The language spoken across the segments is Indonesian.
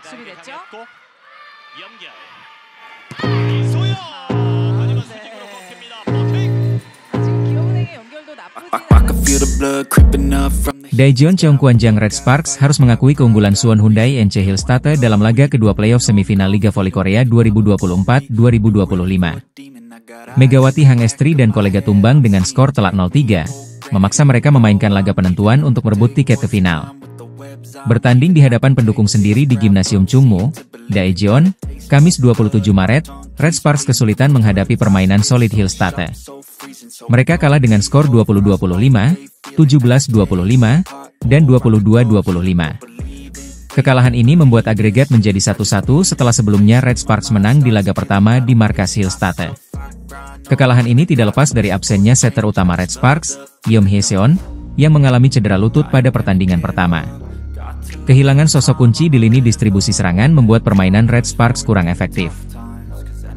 수비됐죠? Daejeon Cheongkwanjang Red Sparks harus mengakui keunggulan Suwon Hyundai NC Hillstate dalam laga kedua playoff semifinal Liga Voli Korea 2024-2025. Megawati Hangestri dan kolega tumbang dengan skor telak 0-3, memaksa mereka memainkan laga penentuan untuk merebut tiket ke final. Bertanding di hadapan pendukung sendiri di Gimnasium Chungmu, Daejeon, Kamis 27 Maret, Red Sparks kesulitan menghadapi permainan solid Hillstate. Mereka kalah dengan skor 20-25, 17-25, dan 22-25. Kekalahan ini membuat agregat menjadi 1-1 setelah sebelumnya Red Sparks menang di laga pertama di markas Hillstate. Kekalahan ini tidak lepas dari absennya setter utama Red Sparks, Yeom Hye-seon, yang mengalami cedera lutut pada pertandingan pertama. Kehilangan sosok kunci di lini distribusi serangan membuat permainan Red Sparks kurang efektif.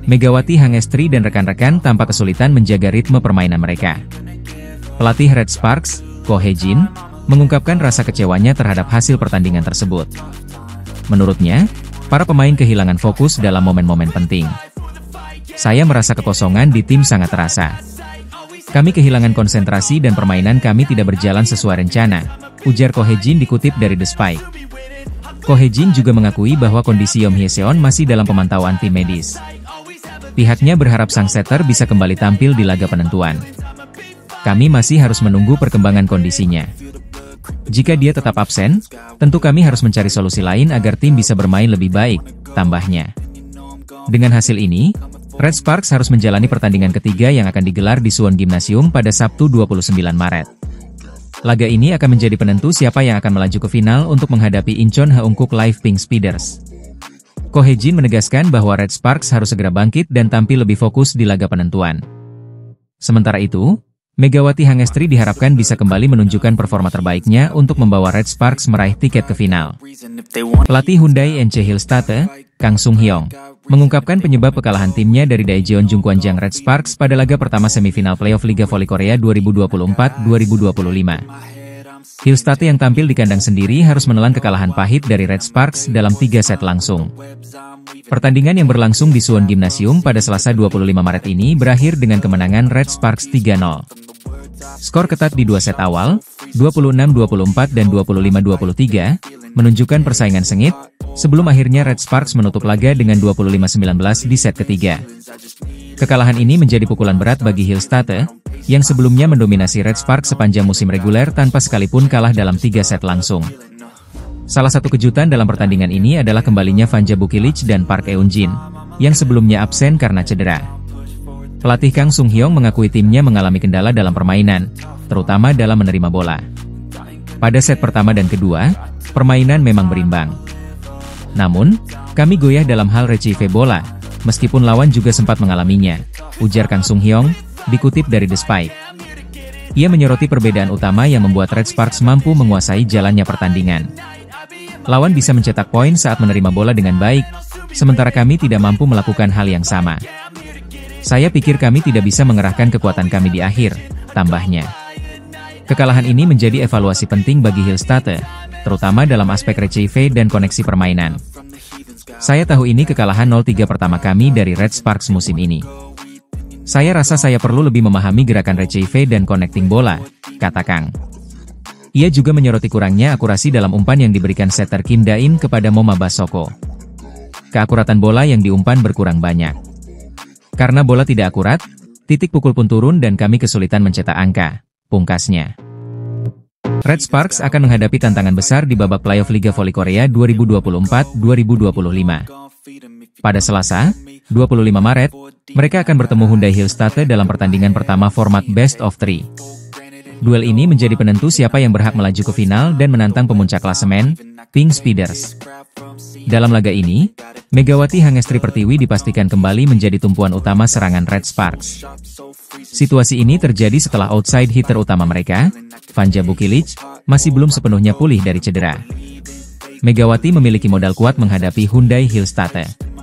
Megawati Hangestri dan rekan-rekan tampak kesulitan menjaga ritme permainan mereka. Pelatih Red Sparks, Ko Hye-jin, mengungkapkan rasa kecewanya terhadap hasil pertandingan tersebut. Menurutnya, para pemain kehilangan fokus dalam momen-momen penting. Saya merasa kekosongan di tim sangat terasa. Kami kehilangan konsentrasi dan permainan kami tidak berjalan sesuai rencana, ujar Ko Hye-jin dikutip dari The Spike. Ko Hye-jin juga mengakui bahwa kondisi Yeom Hye-seon masih dalam pemantauan tim medis. Pihaknya berharap sang setter bisa kembali tampil di laga penentuan. Kami masih harus menunggu perkembangan kondisinya. Jika dia tetap absen, tentu kami harus mencari solusi lain agar tim bisa bermain lebih baik, tambahnya. Dengan hasil ini, Red Sparks harus menjalani pertandingan ketiga yang akan digelar di Suwon Gymnasium pada Sabtu 29 Maret. Laga ini akan menjadi penentu siapa yang akan melaju ke final untuk menghadapi Incheon Haeunkook Live Pink Speeders. Ko Hye-jin menegaskan bahwa Red Sparks harus segera bangkit dan tampil lebih fokus di laga penentuan. Sementara itu, Megawati Hangestri diharapkan bisa kembali menunjukkan performa terbaiknya untuk membawa Red Sparks meraih tiket ke final. Pelatih Hyundai NC Hillstate, Kang Sung-hyong, mengungkapkan penyebab kekalahan timnya dari Daejeon Cheongkwanjang Red Sparks pada laga pertama semifinal playoff Liga Voli Korea 2024-2025. Hillstate yang tampil di kandang sendiri harus menelan kekalahan pahit dari Red Sparks dalam 3 set langsung. Pertandingan yang berlangsung di Suwon Gymnasium pada Selasa 25 Maret ini berakhir dengan kemenangan Red Sparks 3-0. Skor ketat di 2 set awal, 26-24 dan 25-23, menunjukkan persaingan sengit, sebelum akhirnya Red Sparks menutup laga dengan 25-19 di set ketiga. Kekalahan ini menjadi pukulan berat bagi Hillstate, yang sebelumnya mendominasi Red Sparks sepanjang musim reguler tanpa sekalipun kalah dalam 3 set langsung. Salah satu kejutan dalam pertandingan ini adalah kembalinya Vanja Bukilic dan Park Eun-jin, yang sebelumnya absen karena cedera. Pelatih Kang Sung-hyong mengakui timnya mengalami kendala dalam permainan, terutama dalam menerima bola. Pada set pertama dan kedua, permainan memang berimbang. Namun, kami goyah dalam hal retrieve bola, meskipun lawan juga sempat mengalaminya, ujar Kang Sung-hyong, dikutip dari The Spike. Ia menyoroti perbedaan utama yang membuat Red Sparks mampu menguasai jalannya pertandingan. Lawan bisa mencetak poin saat menerima bola dengan baik, sementara kami tidak mampu melakukan hal yang sama. Saya pikir kami tidak bisa mengerahkan kekuatan kami di akhir, tambahnya. Kekalahan ini menjadi evaluasi penting bagi Hillstate, terutama dalam aspek retrieve dan koneksi permainan. Saya tahu ini kekalahan 0-3 pertama kami dari Red Sparks musim ini. Saya rasa saya perlu lebih memahami gerakan retrieve dan connecting bola, kata Kang. Ia juga menyoroti kurangnya akurasi dalam umpan yang diberikan setter Kim Da-in kepada Moma Basoko. Keakuratan bola yang diumpan berkurang banyak. Karena bola tidak akurat, titik pukul pun turun dan kami kesulitan mencetak angka, pungkasnya. Red Sparks akan menghadapi tantangan besar di babak playoff Liga Voli Korea 2024-2025. Pada Selasa, 25 Maret, mereka akan bertemu Hyundai Hillstate dalam pertandingan pertama format Best of 3. Duel ini menjadi penentu siapa yang berhak melaju ke final dan menantang pemuncak klasemen, Pink Speeders. Dalam laga ini, Megawati Hangestri Pertiwi dipastikan kembali menjadi tumpuan utama serangan Red Sparks. Situasi ini terjadi setelah outside hitter utama mereka, Vanja Bukilic, masih belum sepenuhnya pulih dari cedera. Megawati memiliki modal kuat menghadapi Hyundai Hillstate.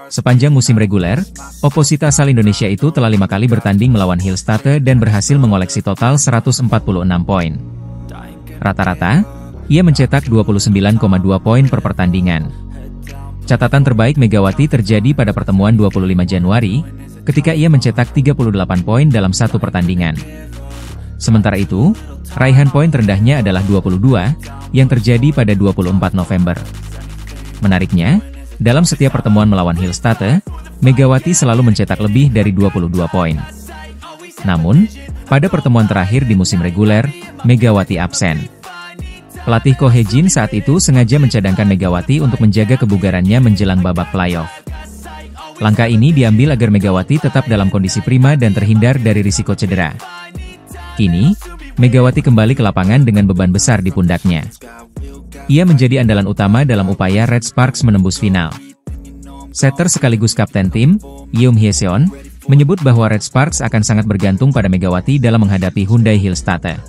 Sepanjang musim reguler, oposita asal Indonesia itu telah 5 kali bertanding melawan Hillstate dan berhasil mengoleksi total 146 poin. Rata-rata, Ia mencetak 29,2 poin per pertandingan. Catatan terbaik Megawati terjadi pada pertemuan 25 Januari, ketika ia mencetak 38 poin dalam satu pertandingan. Sementara itu, raihan poin terendahnya adalah 22, yang terjadi pada 24 November. Menariknya, dalam setiap pertemuan melawan Hillstate, Megawati selalu mencetak lebih dari 22 poin. Namun, pada pertemuan terakhir di musim reguler, Megawati absen. Pelatih Ko Hee-jin saat itu sengaja mencadangkan Megawati untuk menjaga kebugarannya menjelang babak playoff. Langkah ini diambil agar Megawati tetap dalam kondisi prima dan terhindar dari risiko cedera. Kini, Megawati kembali ke lapangan dengan beban besar di pundaknya. Ia menjadi andalan utama dalam upaya Red Sparks menembus final. Setter sekaligus kapten tim, Yoon Hye-seon, menyebut bahwa Red Sparks akan sangat bergantung pada Megawati dalam menghadapi Hyundai Hillstate.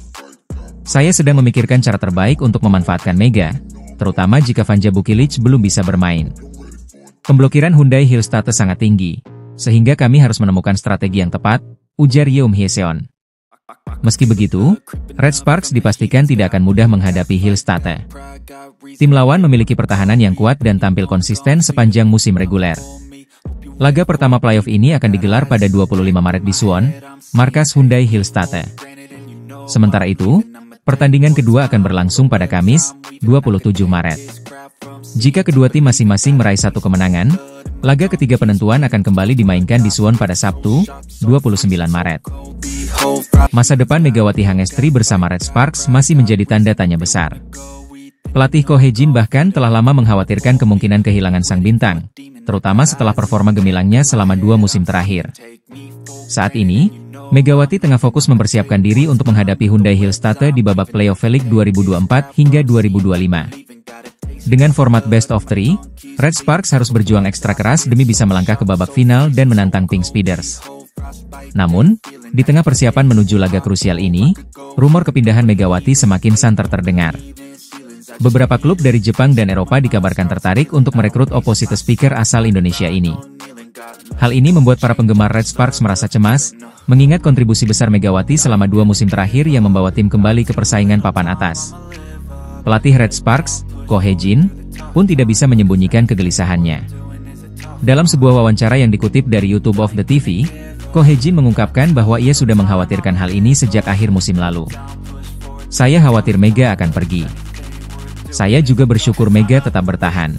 Saya sedang memikirkan cara terbaik untuk memanfaatkan Mega, terutama jika Vanja Bukilic belum bisa bermain. Pemblokiran Hyundai Hillstate sangat tinggi, sehingga kami harus menemukan strategi yang tepat, ujar Yoon Hye-seon. Meski begitu, Red Sparks dipastikan tidak akan mudah menghadapi Hillstate. Tim lawan memiliki pertahanan yang kuat dan tampil konsisten sepanjang musim reguler. Laga pertama playoff ini akan digelar pada 25 Maret di Suwon, markas Hyundai Hillstate. Sementara itu, pertandingan kedua akan berlangsung pada Kamis, 27 Maret. Jika kedua tim masing-masing meraih satu kemenangan, laga ketiga penentuan akan kembali dimainkan di Suwon pada Sabtu, 29 Maret. Masa depan Megawati Hangestri bersama Red Sparks masih menjadi tanda tanya besar. Pelatih Ko Hee-jin bahkan telah lama mengkhawatirkan kemungkinan kehilangan sang bintang, terutama setelah performa gemilangnya selama 2 musim terakhir. Saat ini, Megawati tengah fokus mempersiapkan diri untuk menghadapi Hyundai Hillstate di babak playoff V-League 2024 hingga 2025. Dengan format best of 3, Red Sparks harus berjuang ekstra keras demi bisa melangkah ke babak final dan menantang Pink Speeders. Namun, di tengah persiapan menuju laga krusial ini, rumor kepindahan Megawati semakin santer terdengar. Beberapa klub dari Jepang dan Eropa dikabarkan tertarik untuk merekrut opposite speaker asal Indonesia ini. Hal ini membuat para penggemar Red Sparks merasa cemas, mengingat kontribusi besar Megawati selama 2 musim terakhir yang membawa tim kembali ke persaingan papan atas. Pelatih Red Sparks, Ko Hee-jin, pun tidak bisa menyembunyikan kegelisahannya. Dalam sebuah wawancara yang dikutip dari YouTube of the TV, Ko Hee-jin mengungkapkan bahwa ia sudah mengkhawatirkan hal ini sejak akhir musim lalu. Saya khawatir Mega akan pergi. Saya juga bersyukur Mega tetap bertahan.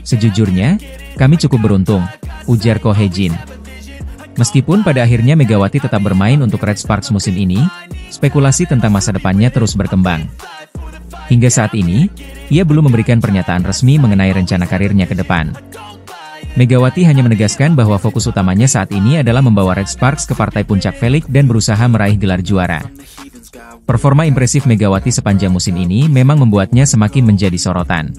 Sejujurnya, kami cukup beruntung, ujar Ko Hee-jin. Meskipun pada akhirnya Megawati tetap bermain untuk Red Sparks musim ini, spekulasi tentang masa depannya terus berkembang. Hingga saat ini, ia belum memberikan pernyataan resmi mengenai rencana karirnya ke depan. Megawati hanya menegaskan bahwa fokus utamanya saat ini adalah membawa Red Sparks ke partai puncak V-League dan berusaha meraih gelar juara. Performa impresif Megawati sepanjang musim ini memang membuatnya semakin menjadi sorotan.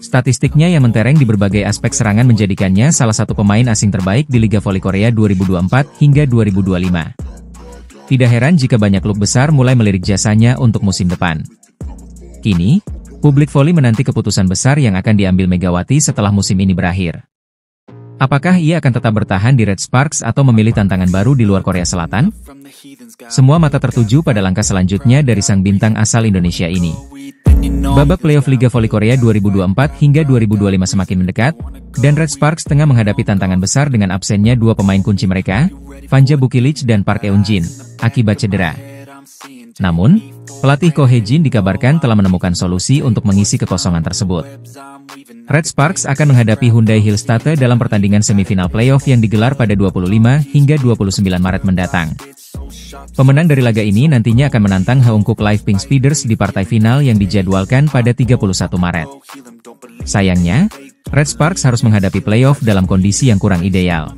Statistiknya yang mentereng di berbagai aspek serangan menjadikannya salah satu pemain asing terbaik di Liga Voli Korea 2024 hingga 2025. Tidak heran jika banyak klub besar mulai melirik jasanya untuk musim depan. Kini, publik voli menanti keputusan besar yang akan diambil Megawati setelah musim ini berakhir. Apakah ia akan tetap bertahan di Red Sparks atau memilih tantangan baru di luar Korea Selatan? Semua mata tertuju pada langkah selanjutnya dari sang bintang asal Indonesia ini. Babak playoff Liga Voli Korea 2024 hingga 2025 semakin mendekat, dan Red Sparks tengah menghadapi tantangan besar dengan absennya 2 pemain kunci mereka, Vanja Bukilic dan Park Eun-jin, akibat cedera. Namun, pelatih Ko Hee-jin dikabarkan telah menemukan solusi untuk mengisi kekosongan tersebut. Red Sparks akan menghadapi Hyundai Hillstate dalam pertandingan semifinal playoff yang digelar pada 25 hingga 29 Maret mendatang. Pemenang dari laga ini nantinya akan menantang Haeunkook Live Pink Speeders di partai final yang dijadwalkan pada 31 Maret. Sayangnya, Red Sparks harus menghadapi playoff dalam kondisi yang kurang ideal.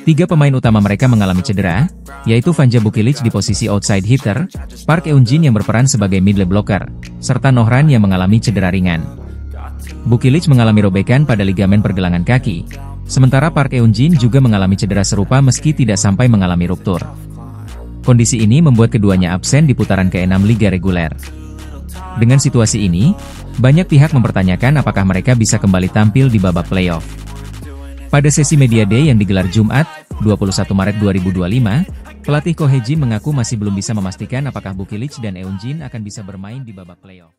3 pemain utama mereka mengalami cedera, yaitu Vanja Bukilic di posisi outside hitter, Park Eun-jin yang berperan sebagai middle blocker, serta Nohran yang mengalami cedera ringan. Bukilic mengalami robekan pada ligamen pergelangan kaki, sementara Park Eun-jin juga mengalami cedera serupa meski tidak sampai mengalami ruptur. Kondisi ini membuat keduanya absen di putaran ke-6 Liga Reguler. Dengan situasi ini, banyak pihak mempertanyakan apakah mereka bisa kembali tampil di babak playoff. Pada sesi Media Day yang digelar Jumat, 21 Maret 2025, pelatih Ko Hae-ji mengaku masih belum bisa memastikan apakah Bukilic dan Eunjin akan bisa bermain di babak playoff.